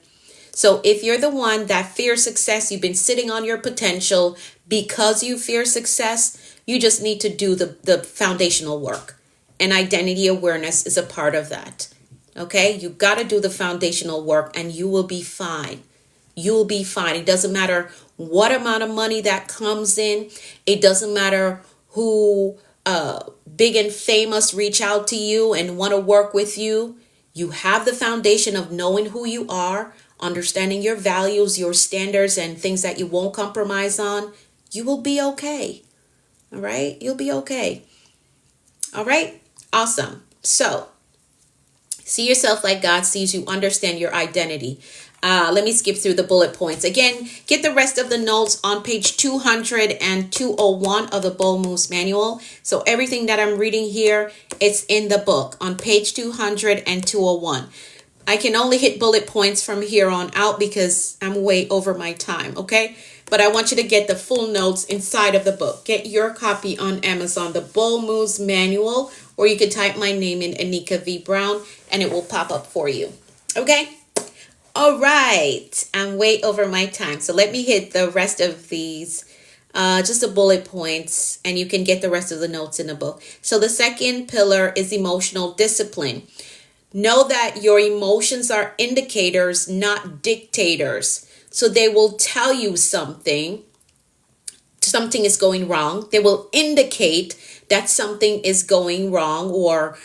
So if you're the one that fears success, you've been sitting on your potential because you fear success, you just need to do the foundational work. And identity awareness is a part of that. Okay? You got to do the foundational work and you will be fine. You'll be fine. It doesn't matter what amount of money that comes in. It doesn't matter who big and famous reach out to you and want to work with you. You have the foundation of knowing who you are, understanding your values, your standards, and things that you won't compromise on. You will be okay. All right? You'll be okay. All right? Awesome. So, see yourself like God sees you. Understand your identity. Let me skip through the bullet points. Again, get the rest of the notes on page 200 and 201 of the Bold Moves Manual. So everything that I'm reading here, it's in the book on page 200 and 201. I can only hit bullet points from here on out because I'm way over my time, okay? But I want you to get the full notes inside of the book. Get your copy on Amazon, the Bold Moves Manual, or you can type my name in, Anika V. Brown, and it will pop up for you, okay? All right, I'm way over my time. So let me hit the rest of these, just the bullet points, and you can get the rest of the notes in the book. So the second pillar is emotional discipline. Know that your emotions are indicators, not dictators. So they will tell you something is going wrong. They will indicate that something is going wrong or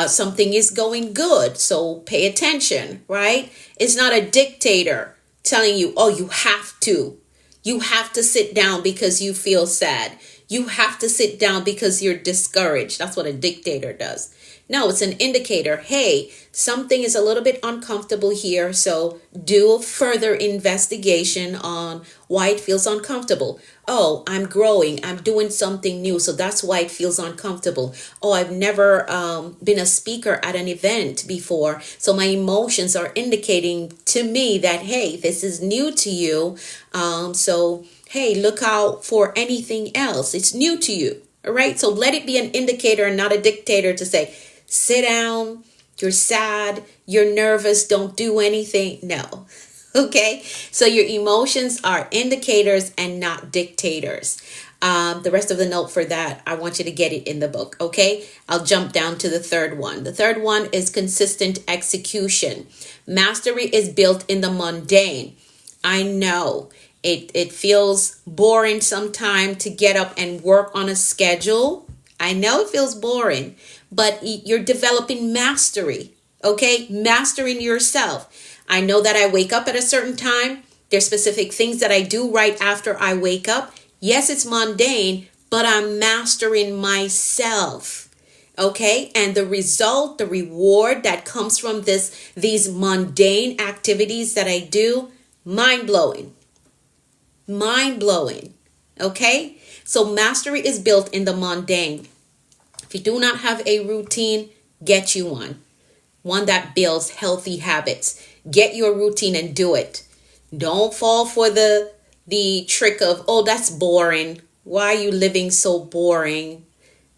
something is going good. So pay attention, right? It's not a dictator telling you, oh, you have to. You have to sit down because you feel sad. You have to sit down because you're discouraged. That's what a dictator does. No, it's an indicator. Hey, something is a little bit uncomfortable here. So do further investigation on why it feels uncomfortable. Oh, I'm growing. I'm doing something new. So that's why it feels uncomfortable. Oh, I've never been a speaker at an event before. So my emotions are indicating to me that, hey, this is new to you. So, hey, look out for anything else. It's new to you. All right. So let it be an indicator and not a dictator to say, sit down, you're sad, you're nervous, don't do anything. No. Okay. So your emotions are indicators and not dictators. The rest of the note for that, I want you to get it in the book. Okay. I'll jump down to the third one. The third one is consistent execution. Mastery is built in the mundane. I know it feels boring sometimes to get up and work on a schedule. I know it feels boring, but you're developing mastery, okay? Mastering yourself. I know that I wake up at a certain time. There's specific things that I do right after I wake up. Yes, it's mundane, but I'm mastering myself, okay? And the result, the reward that comes from these mundane activities that I do, mind-blowing. Mind-blowing, okay? So mastery is built in the mundane. If you do not have a routine, get you one. One that builds healthy habits. Get your routine and do it. Don't fall for the trick of, oh, that's boring. Why are you living so boring?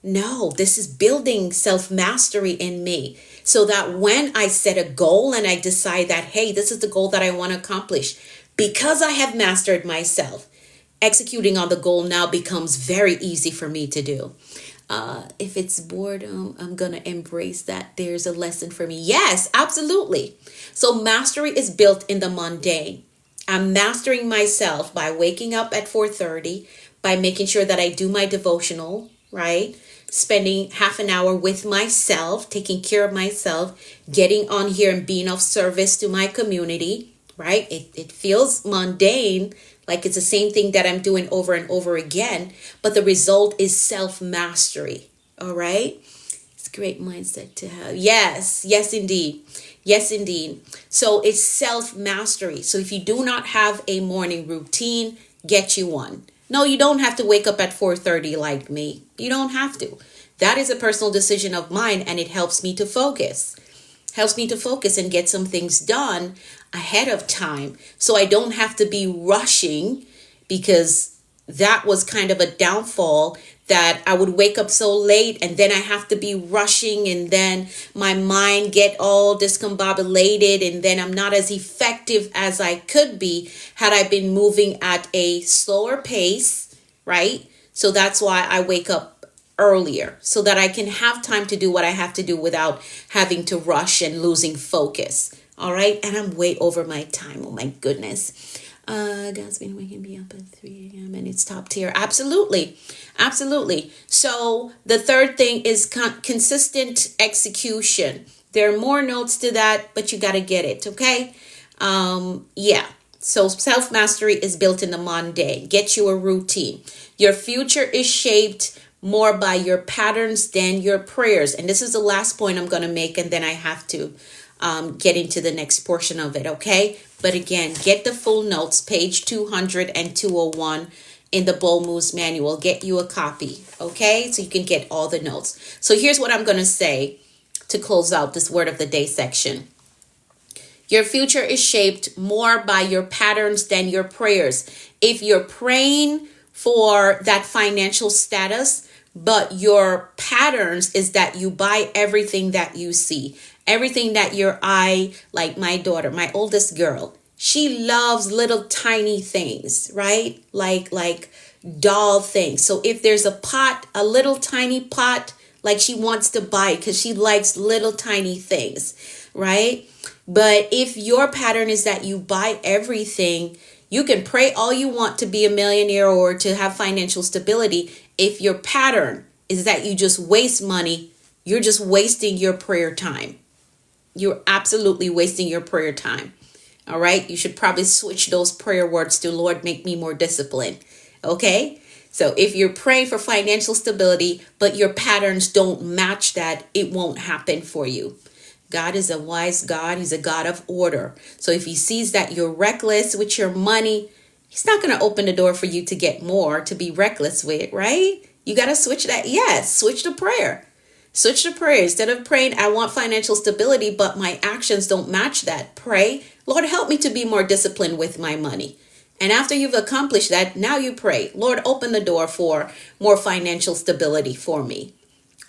No, this is building self-mastery in me so that when I set a goal and I decide that, hey, this is the goal that I want to accomplish, Because I have mastered myself, executing on the goal now becomes very easy for me to do. If it's boredom, I'm going to embrace that. There's a lesson for me. Yes, absolutely. So mastery is built in the mundane. I'm mastering myself by waking up at 4:30, by making sure that I do my devotional, right? Spending half an hour with myself, taking care of myself, getting on here and being of service to my community, right? It feels mundane, like it's the same thing that I'm doing over and over again, but the result is self-mastery, all right? It's a great mindset to have. Yes, yes, indeed. Yes, indeed. So it's self-mastery. So if you do not have a morning routine, get you one. No, you don't have to wake up at 4:30 like me. You don't have to. That is a personal decision of mine, and it helps me to focus. Helps me to focus and get some things done ahead of time, so I don't have to be rushing, because that was kind of a downfall, that I would wake up so late and then I have to be rushing, and then my mind get all discombobulated, and then I'm not as effective as I could be had I been moving at a slower pace, right? So that's why I wake up earlier, so that I can have time to do what I have to do without having to rush and losing focus. All right. And I'm way over my time. Oh my goodness. God's been waking me up at 3 a.m. and it's top tier. Absolutely. Absolutely. So the third thing is consistent execution. There are more notes to that, but you got to get it. Okay. Yeah. So self-mastery is built in the mundane. Get you a routine. Your future is shaped more by your patterns than your prayers. And this is the last point I'm going to make, and then I have to get into the next portion of it, okay? But again, get the full notes, page 200 and 201 in the Bold Moves Manual. Get you a copy, okay? So you can get all the notes. So here's what I'm going to say to close out this Word of the Day section. Your future is shaped more by your patterns than your prayers. If you're praying for that financial status, but your patterns is that you buy everything that you see, everything that your eye, like my daughter, my oldest girl, she loves little tiny things, right? Like doll things. So if there's a pot, a little tiny pot, like she wants to buy because she likes little tiny things, right? But if your pattern is that you buy everything, you can pray all you want to be a millionaire or to have financial stability. If your pattern is that you just waste money, you're just wasting your prayer time. You're absolutely wasting your prayer time. All right. You should probably switch those prayer words to, Lord, make me more disciplined. Okay. So if you're praying for financial stability, but your patterns don't match that, it won't happen for you. God is a wise God. He's a God of order. So if he sees that you're reckless with your money, he's not going to open the door for you to get more to be reckless with, right? You got to switch that. Yes, switch to prayer. Switch to prayer. Instead of praying, I want financial stability, but my actions don't match that. Pray, Lord, help me to be more disciplined with my money. And after you've accomplished that, now you pray, Lord, open the door for more financial stability for me.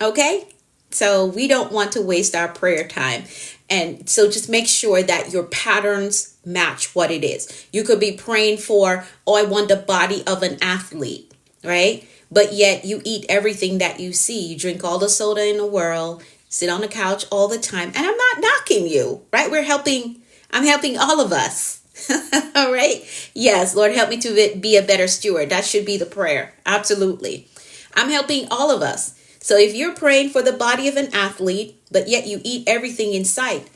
Okay? So we don't want to waste our prayer time. And so just make sure that your patterns match what it is. You could be praying for, oh, I want the body of an athlete, right? But yet you eat everything that you see. You drink all the soda in the world, sit on the couch all the time. And I'm not knocking you, right? I'm helping all of us. All right. Yes, Lord, help me to be a better steward. That should be the prayer. Absolutely. I'm helping all of us. So if you're praying for the body of an athlete, but yet you eat everything in sight,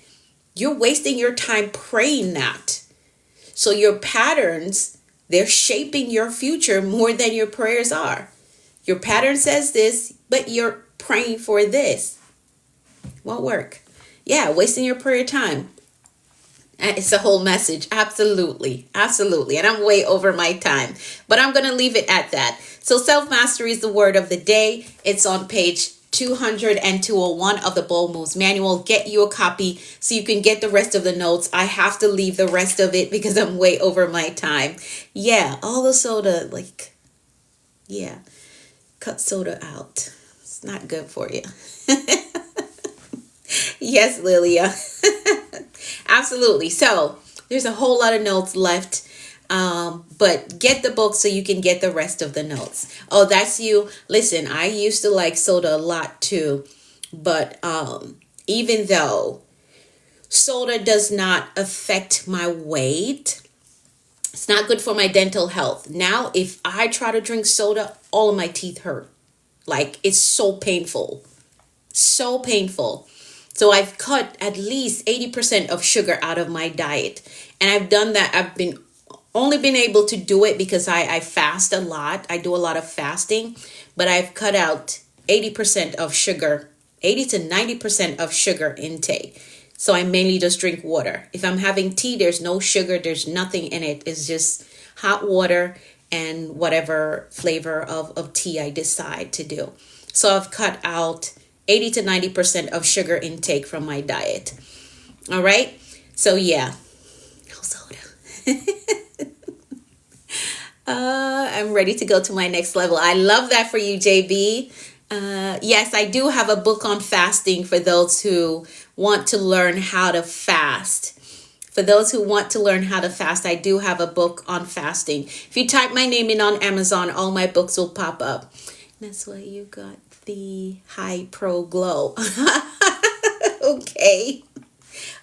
you're wasting your time praying that. So your patterns, they're shaping your future more than your prayers are. Your pattern says this, but you're praying for this. Won't work. Yeah, wasting your prayer time. It's a whole message. Absolutely. Absolutely. And I'm way over my time, but I'm going to leave it at that. So self-mastery is the word of the day. It's on page 200 and 201 of the Bold Moves Manual. Get you a copy so you can get the rest of the notes. I have to leave the rest of it because I'm way over my time. Yeah, all the soda, cut soda out. It's not good for you. Yes, Lilia. Absolutely. So there's a whole lot of notes left. But get the book so you can get the rest of the notes. Oh, that's you. Listen, I used to like soda a lot too, but even though soda does not affect my weight, it's not good for my dental health. Now, if I try to drink soda, all of my teeth hurt. Like, it's so painful. So painful. So I've cut at least 80% of sugar out of my diet. And I've done that. I've been only been able to do it because I fast a lot. I do a lot of fasting, but I've cut out 80% of sugar, 80 to 90% of sugar intake. So I mainly just drink water. If I'm having tea, there's no sugar, there's nothing in it. It's just hot water and whatever flavor of tea I decide to do. So I've cut out 80 to 90% of sugar intake from my diet. All right. So yeah, no soda. I'm ready to go to my next level. I love that for you, JB. Yes, I do have a book on fasting for those who want to learn how to fast. For those who want to learn how to fast, I do have a book on fasting. If you type my name in on Amazon, all my books will pop up. That's why you got the High Pro Glow. Okay.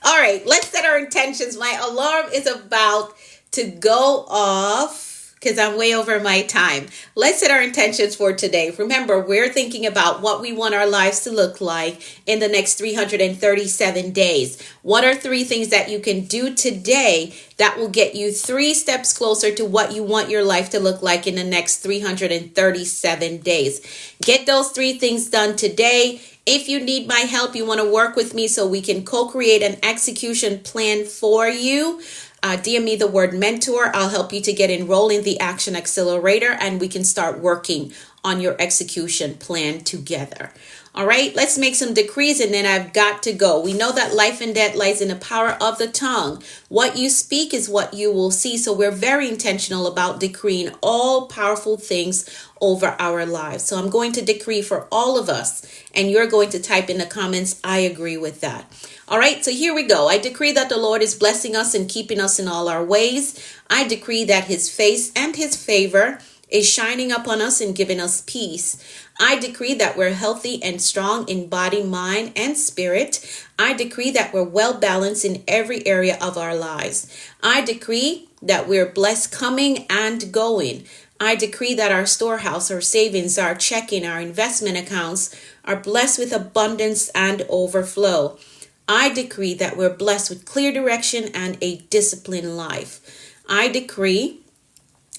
All right, let's set our intentions. My alarm is about to go off because I'm way over my time. Let's set our intentions for today. Remember, we're thinking about what we want our lives to look like in the next 337 days. What are 3 things that you can do today that will get you 3 steps closer to what you want your life to look like in the next 337 days? Get those 3 things done today. If you need my help, you want to work with me so we can co-create an execution plan for you, DM me the word mentor. I'll help you to get enrolled in the Action Accelerator and we can start working on your execution plan together. All right, let's make some decrees and then I've got to go. We know that life and death lies in the power of the tongue. What you speak is what you will see. So we're very intentional about decreeing all powerful things over our lives. So I'm going to decree for all of us and you're going to type in the comments, I agree with that. All right, so here we go. I decree that the Lord is blessing us and keeping us in all our ways. I decree that his face and his favor is shining upon us and giving us peace. I decree that we're healthy and strong in body, mind, and spirit. I decree that we're well balanced in every area of our lives. I decree that we're blessed coming and going. I decree that our storehouse, our savings, our checking, our investment accounts are blessed with abundance and overflow. I decree that we're blessed with clear direction and a disciplined life. I decree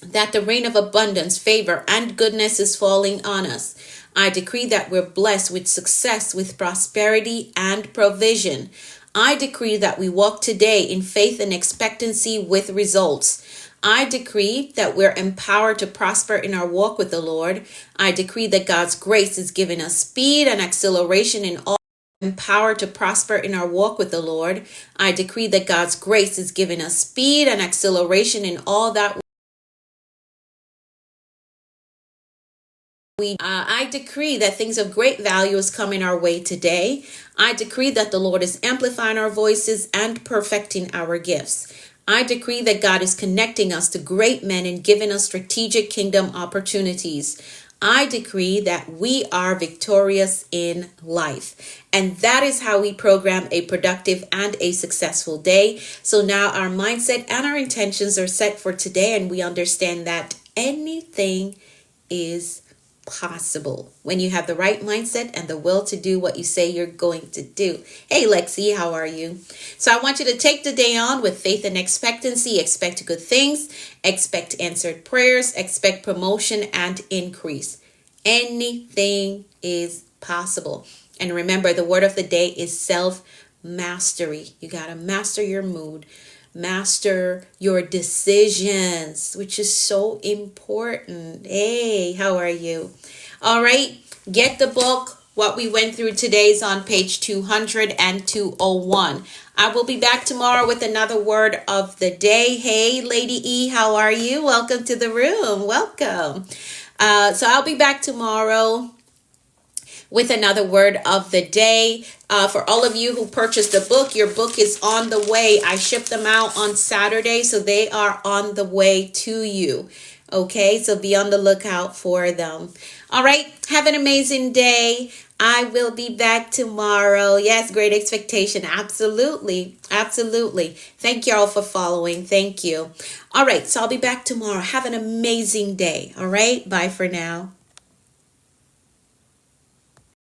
that the rain of abundance, favor, and goodness is falling on us. I decree that we're blessed with success, with prosperity and provision. I decree that we walk today in faith and expectancy with results. I decree that we're empowered to prosper in our walk with the Lord. I decree that God's grace is giving us speed and acceleration in all. Empowered to prosper in our walk with the Lord. I decree that God's grace is giving us speed and acceleration in all that I decree that things of great value is coming our way today. I decree that the Lord is amplifying our voices and perfecting our gifts. I decree that God is connecting us to great men and giving us strategic kingdom opportunities. I decree that we are victorious in life. And that is how we program a productive and a successful day. So now our mindset and our intentions are set for today, and we understand that anything is possible when you have the right mindset and the will to do what you say you're going to do. Hey, Lexi, how are you? So I want you to take the day on with faith and expectancy. Expect good things, expect answered prayers, expect promotion and increase. Anything is possible. And remember, the word of the day is self-mastery. You got to master your mood. Master your decisions, which is so important. Hey, how are you? All right, get the book. What we went through today is on page 200 and 201. I will be back tomorrow with another word of the day. Hey, Lady E, how are you? Welcome to the room. Welcome. So I'll be back tomorrow with another word of the day. For all of you who purchased the book, your book is on the way. I shipped them out on Saturday, so they are on the way to you. Okay, so be on the lookout for them. All right, have an amazing day. I will be back tomorrow. Yes, great expectation. Absolutely. Absolutely. Thank you all for following. Thank you. All right, so I'll be back tomorrow. Have an amazing day. All right, bye for now.